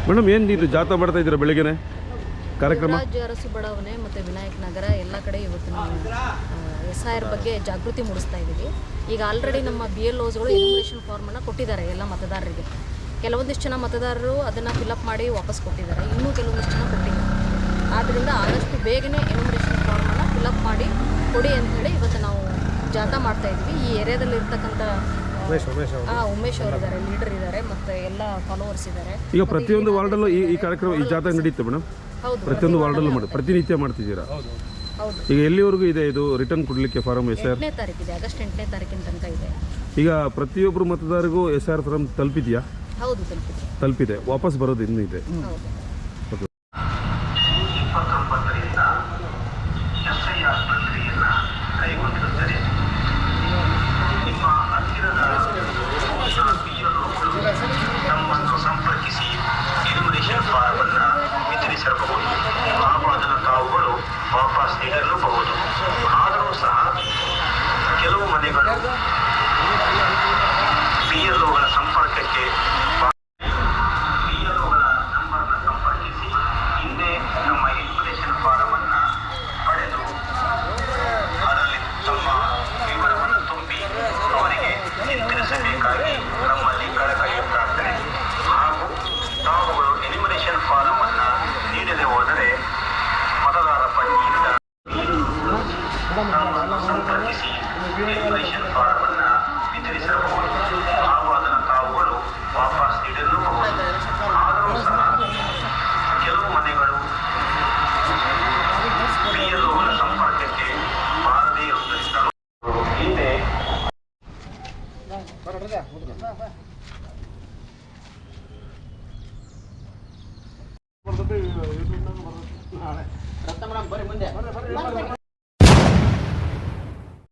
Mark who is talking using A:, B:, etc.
A: Madam ಏನು ಜಾಥಾ ಮಾಡ್ತಾ ಇದ್ದೀರಾ ಬೆಳಗ್ಗೆನೆ ಕಾರ್ಯಕ್ರಮ?
B: ಅರಸು ಬಡಾವಣೆ ಮತ್ತು ವಿನಾಯಕ ನಗರ ಎಲ್ಲ ಕಡೆ ಇವತ್ತು ನಾವು SIR ಬಗ್ಗೆ ಜಾಗೃತಿ ಮೂಡಿಸ್ತಾ ಇದ್ದೀವಿ. ಈಗ ಆಲ್ರೆಡಿ ನಮ್ಮ BLOಸ್ಗಳು ಎನ್ಯುಮರೇಷನ್ ಫಾರ್ಮನ್ನು ಕೊಟ್ಟಿದ್ದಾರೆ ಎಲ್ಲ ಮತದಾರರಿಗೆ. ಕೆಲವೊಂದಿಷ್ಟು ಜನ ಮತದಾರರು ಅದನ್ನು ಫಿಲಪ್ ಮಾಡಿ ವಾಪಸ್ ಕೊಟ್ಟಿದ್ದಾರೆ, ಇನ್ನೂ ಕೆಲವೊಂದಿಷ್ಟು ಜನ ಕೊಟ್ಟಿಲ್ಲ. ಆದ್ದರಿಂದ ಆದಷ್ಟು ಬೇಗನೆ ಎನ್ಯುಮರೇಷನ್ ಫಾರ್ಮನ್ನು ಫಿಲಪ್ ಮಾಡಿ ಕೊಡಿ ಅಂಥೇಳಿ ಇವತ್ತು ನಾವು ಜಾಥಾ ಮಾಡ್ತಾ ಇದ್ವಿ. ಈ ಏರಿಯಾದಲ್ಲಿ ಇರ್ತಕ್ಕಂಥ ಉಮೇಶ್ ಅವರು ಇದ್ದಾರೆ, ಲೀಡರ್ ಇದ್ದಾರೆ, ಮತ್ತು ಎಲ್ಲ ಫಾಲೋವರ್ಸ್ ಇದ್ದಾರೆ.
A: ಈಗ ಪ್ರತಿಯೊಂದು ವಾರ್ಡಲ್ಲೂ ಈ ಕಾರ್ಯಕ್ರಮ ಈ ಜಾಥಾ ನಡೀತೆ ಮೇಡಮ್?
B: ಹೌದು,
A: ಪ್ರತಿಯೊಂದು ವಾರ್ಡಲ್ಲೂ ಪ್ರತಿನಿತ್ಯ ಮಾಡ್ತಿದ್ದೀರಾ?
B: ಹೌದು.
A: ಈಗ ಎಲ್ಲಿವರೆಗೂ ಇದೆ ಇದು ರಿಟರ್ನ್ ಕೊಡಲಿಕ್ಕೆ ಫಾರಂ SIR?
B: 8ನೇ ತಾರೀಕಿದೆ, ಆಗಸ್ಟ್ 8ನೇ ತಾರೀಕಿನ ತನಕ ಇದೆ.
A: ಈಗ ಪ್ರತಿಯೊಬ್ಬರು ಮತದಾರರಿಗೂ SIR ಫಾರಂ ತಲುಪಿದೆಯಾ?
B: ಹೌದು,
A: ತಲುಪಿದೆ. ವಾಪಸ್ ಬರೋದು ಇನ್ನೂ ಇದೆ.
B: ಹೌದು.
C: 29ರಿಂದ SIR ಪ್ರಕ್ರಿಯೆಯನ್ನು ಕೈಗೊಂಡಿರುತ್ತದೆ. ನಿಮ್ಮ ಹತ್ತಿರದ ನಮ್ಮನ್ನು ಸಂಪರ್ಕಿಸಿ ಎನ್ಯುಮರೇಷನ್ ಫಾರವನ್ನು ವಿತರಿಸಬಹುದು ಹಾಗೂ ಅದನ್ನು ತಾವುಗಳು ವಾಪಸ್ ನೀಡಲೂಬಹುದು. ಆದರೂ ಸಹ ಕೆಲವು ಮನೆಗಳು BLOಗಳ ಸಂಪರ್ಕಕ್ಕೆ ನಂಬರ್ನ ಸಂಪರ್ಕಿಸಿ ಹಿಂದೆ ನಮ್ಮ ಎನ್ಯುಮರೇಷನ್ ಫಾರವನ್ನು ಪಡೆದು ಅದರಲ್ಲಿ ತಮ್ಮ ವಿವರವನ್ನು ತುಂಬಿ ಅವರಿಗೆ ಹಿಂತಿರಿಸಬೇಕಾಗಿ ನಮ್ಮಲ್ಲಿ ಕಳಕಳಿಯ ಪ್ರಾರ್ಥನೆ. ಹಾಗೂ ತಾವುಗಳು ಎನ್ಯುಮರೇಷನ್ ಫಾರವನ್ನು ನೀಡದೆ ಹೋದರೆ ಮತದಾರ ಪಟ್ಟಿಯಿಂದ ನಮ್ಮನ್ನು ಸಂಪರ್ಕಿಸಿ ಎನ್ಯುಮರೇಷನ್ ಫಾರವನ್ನು ವಿತರಿಸಬಹುದು ಹಾಗೂ ಅದನ್ನು ತಾವುಗಳು ವಾಪಸ್ ನೀಡಲೂಬಹುದು. ಆದರೂ ಸಹ ಕೆಲವು ಮನೆಗಳು BLOಗಳ ಸಂಪರ್ಕಕ್ಕೆ ಬಾರದೇ ಇರುವುದರಿಂದ ಹಿಂದೆ